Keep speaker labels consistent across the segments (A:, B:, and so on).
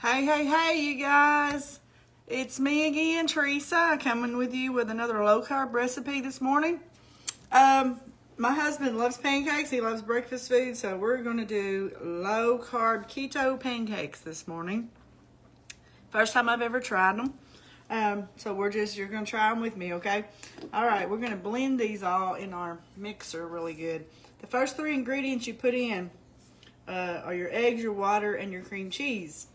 A: Hey, you guys. It's me again, Teresa, coming with you with another low-carb recipe this morning. My husband loves pancakes. He loves breakfast food, so we're going to do low-carb keto pancakes this morning. First time I've ever tried them. So you're going to try them with me, okay? All right, we're going to blend these all in our mixer really good. The first three ingredients you put in are your eggs, your water, and your cream cheese.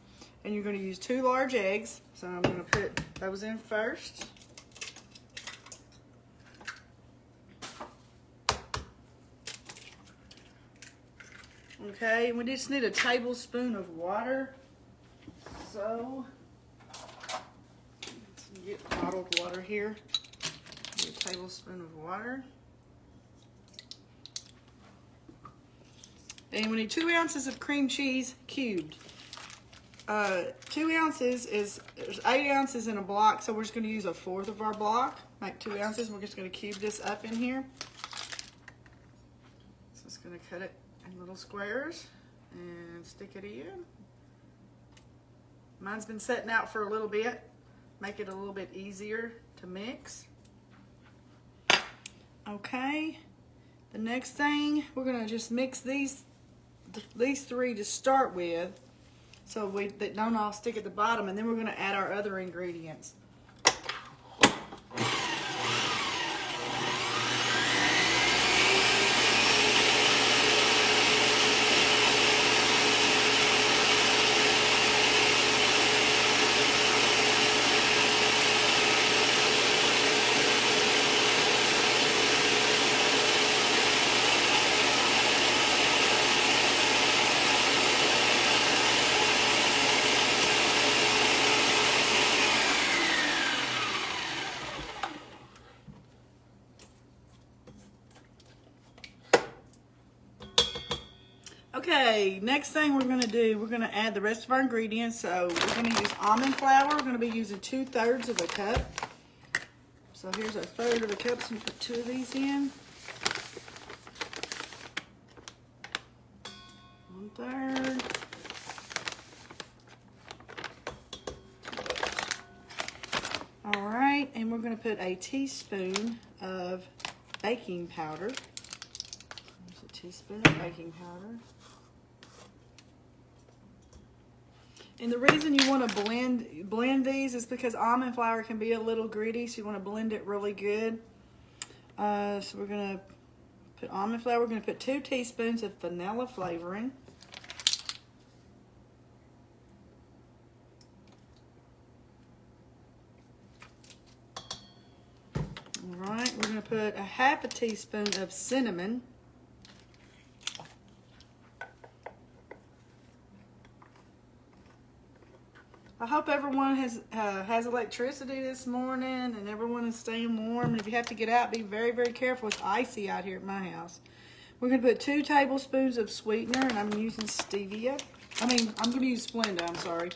A: And you're going to use 2 large eggs. So I'm going to put those in first. Okay, and we just need a tablespoon of water. So, let's get bottled water here. Get a tablespoon of water. And we need 2 ounces of cream cheese cubed. 2 ounces there's 8 ounces in a block, so we're just going to use 1/4 of our block, like 2 ounces. We're just going to cube this up in here. So it's going to cut it in little squares and stick it in. Mine's been setting out for a little bit, make it a little bit easier to mix. Okay, the next thing, we're going to just mix these 3 to start with, so they don't all stick at the bottom, and then we're going to add our other ingredients. Okay, next thing we're going to do, we're going to add the rest of our ingredients. So we're going to use almond flour. We're going to be using 2/3 of a cup. So here's 1/3 of a cup, so we put 2 of these in. 1/3. All right, and we're going to put a teaspoon of baking powder. There's a teaspoon of baking powder. And the reason you want to blend these is because almond flour can be a little gritty, so you want to blend it really good. So we're going to put almond flour. We're going to put 2 teaspoons of vanilla flavoring. All right, we're going to put 1/2 teaspoon of cinnamon. I hope everyone has electricity this morning and everyone is staying warm. And if you have to get out, be very, very careful. It's icy out here at my house. We're going to put 2 tablespoons of sweetener, and I'm using stevia. I'm going to use Splenda, I'm sorry.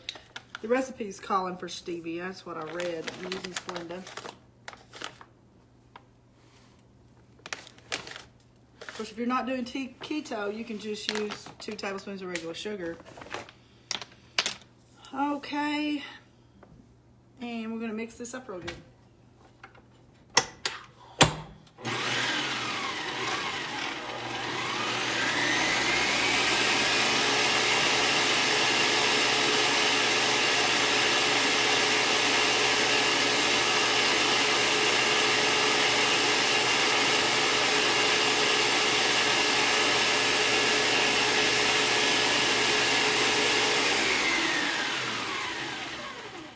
A: The recipe's calling for stevia. That's what I read. I'm using Splenda. Of course, if you're not doing keto, you can just use 2 tablespoons of regular sugar. Okay, and we're going to mix this up real good.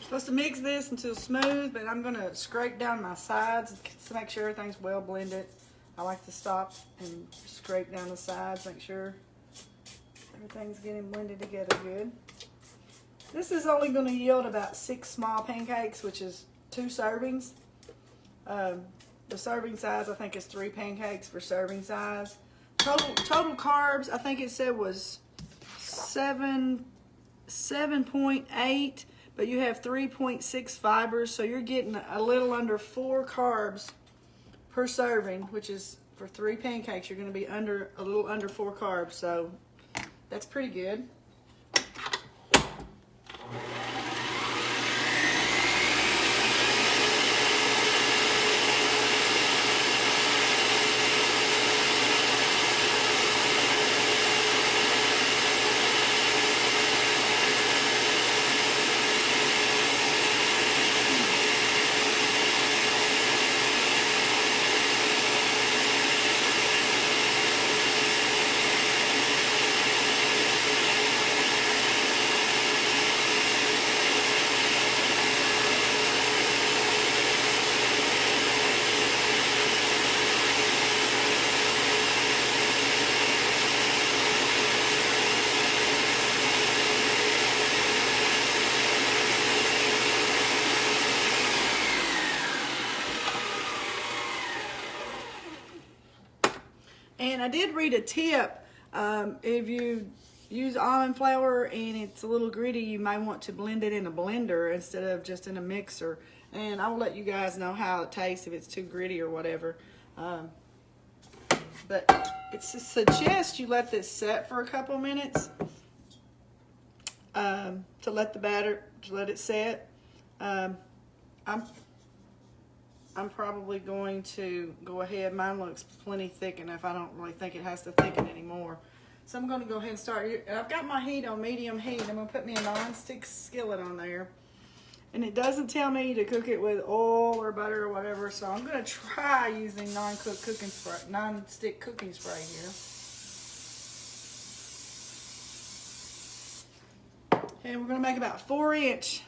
A: Supposed to mix this until smooth, but I'm going to scrape down my sides to make sure everything's well blended. I like to stop and scrape down the sides, make sure everything's getting blended together good. This is only going to yield about 6 small pancakes, which is 2 servings. The serving size, I think, is 3 pancakes for serving size. Total carbs, I think it said was 7.8. But you have 3.6 fibers, so you're getting a little under 4 carbs per serving, which is for 3 pancakes. You're going to be a little under 4 carbs, so that's pretty good. And I did read a tip. If you use almond flour and it's a little gritty, you might want to blend it in a blender instead of just in a mixer. And I will let you guys know how it tastes if it's too gritty or whatever. But it suggests you let this set for a couple minutes to let the batter, to let it set. I'm probably going to go ahead. Mine looks plenty thick enough. I don't really think it has to thicken anymore. So I'm going to go ahead and start. I've got my heat on medium heat. I'm going to put me a non-stick skillet on there. And it doesn't tell me to cook it with oil or butter or whatever. So I'm going to try using non-stick cooking spray here. And we're going to make about 4-inch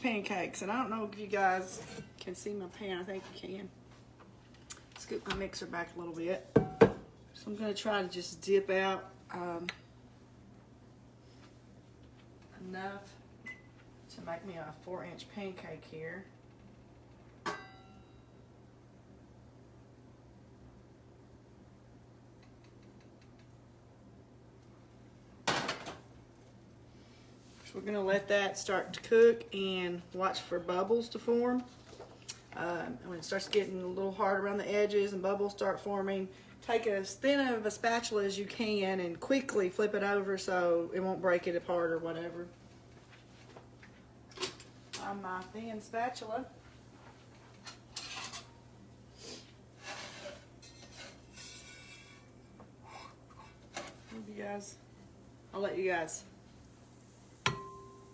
A: pancakes. And I don't know if you guys can see my pan. I think you can. Scoop my mixer back a little bit. So I'm going to try to just dip out enough to make me a 4-inch pancake here. We're going to let that start to cook and watch for bubbles to form. When it starts getting a little hard around the edges and bubbles start forming, take as thin of a spatula as you can and quickly flip it over so it won't break it apart or whatever. On my thin spatula. I'll let you guys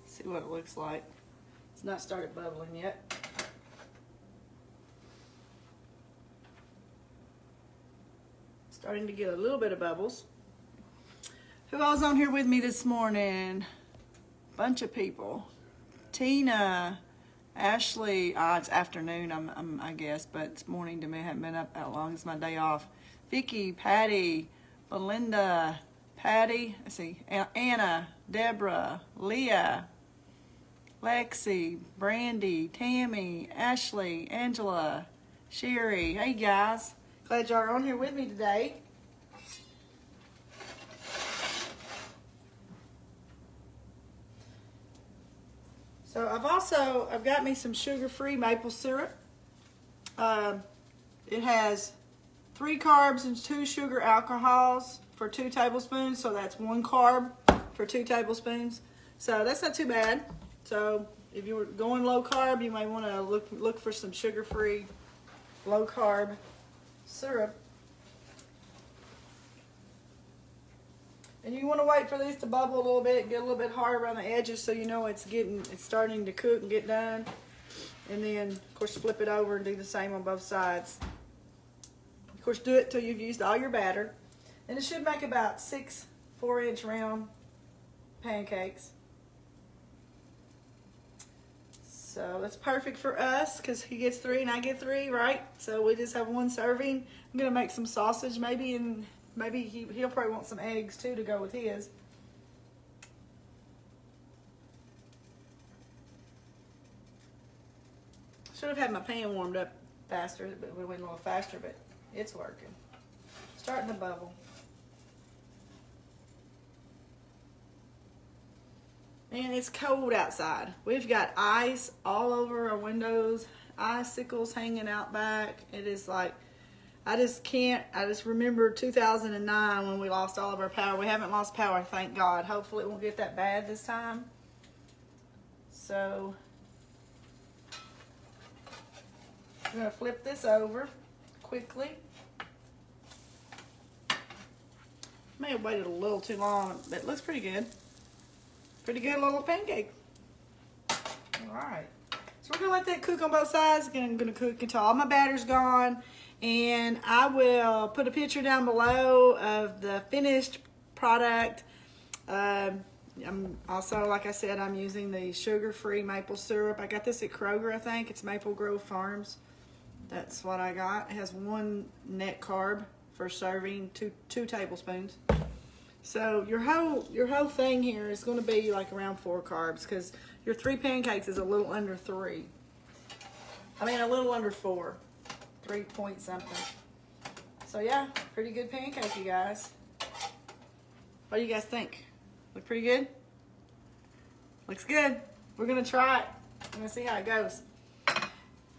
A: see what it looks like. It's not started bubbling yet. Starting to get a little bit of bubbles. Who all's on here with me this morning? Bunch of people. Tina, Ashley. It's afternoon, I guess, but it's morning to me. I haven't been up that long. It's my day off. Vicky, Patty, Belinda, Patty. Let's see. Anna, Deborah, Leah, Lexi, Brandy, Tammy, Ashley, Angela, Sherry. Hey guys, glad y'all are on here with me today. So I've got me some sugar-free maple syrup. It has 3 carbs and 2 sugar alcohols for 2 tablespoons. So that's 1 carb for 2 tablespoons. So that's not too bad. So if you were going low carb, you might want to look for some sugar-free, low carb syrup. And you want to wait for these to bubble a little bit, get a little bit hard around the edges so you know it's starting to cook and get done. And then, of course, flip it over and do the same on both sides. Of course, do it till you've used all your batter. And it should make about 6 4-inch round pancakes. So that's perfect for us because he gets 3 and I get 3, right? So we just have 1 serving. I'm going to make some sausage maybe, and maybe he'll probably want some eggs too to go with his. Should have had my pan warmed up faster, but we went a little faster, but it's working. Starting to bubble. Man, it's cold outside. We've got ice all over our windows, icicles hanging out back. It is like, I just remember 2009 when we lost all of our power. We haven't lost power, thank God. Hopefully it won't get that bad this time. So I'm going to flip this over quickly. May have waited a little too long, but it looks pretty good. Pretty good little pancake. All right. So we're going to let that cook on both sides. Again, I'm going to cook until all my batter's gone. And I will put a picture down below of the finished product. I'm also, like I said, I'm using the sugar-free maple syrup. I got this at Kroger, I think. It's Maple Grove Farms. That's what I got. It has 1 net carb for serving, two tablespoons. So your whole thing here is going to be like around 4 carbs, because your 3 pancakes is a little under 3. I mean, a little under 4. 3 point something. So yeah, pretty good pancake, you guys. What do you guys think? Look pretty good? Looks good. We're gonna try it. I'm gonna see how it goes.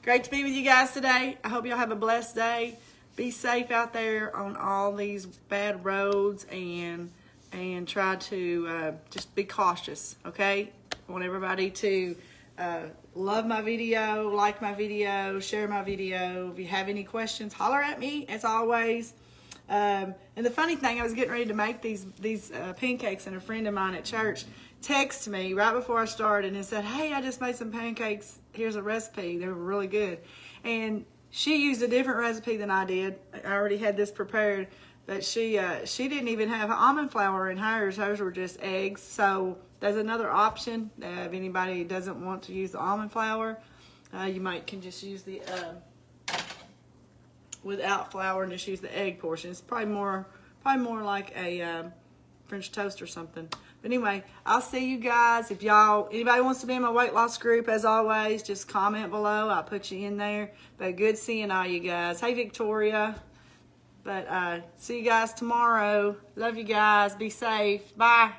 A: Great to be with you guys today. I hope y'all have a blessed day. Be safe out there on all these bad roads, and try to just be cautious, okay? I want everybody to love my video, like my video, share my video. If you have any questions, holler at me, as always. And the funny thing, I was getting ready to make these pancakes, and a friend of mine at church texted me right before I started and said, "Hey, I just made some pancakes. Here's a recipe. They were really good." And she used a different recipe than I did. I already had this prepared, but she didn't even have almond flour in hers. Hers were just eggs. So there's another option. If anybody doesn't want to use the almond flour, you can just use the without flour and just use the egg portion. It's probably more like a French toast or something. But anyway, I'll see you guys. If anybody wants to be in my weight loss group, as always, just comment below. I'll put you in there. But good seeing all you guys. Hey, Victoria. But see you guys tomorrow. Love you guys. Be safe. Bye.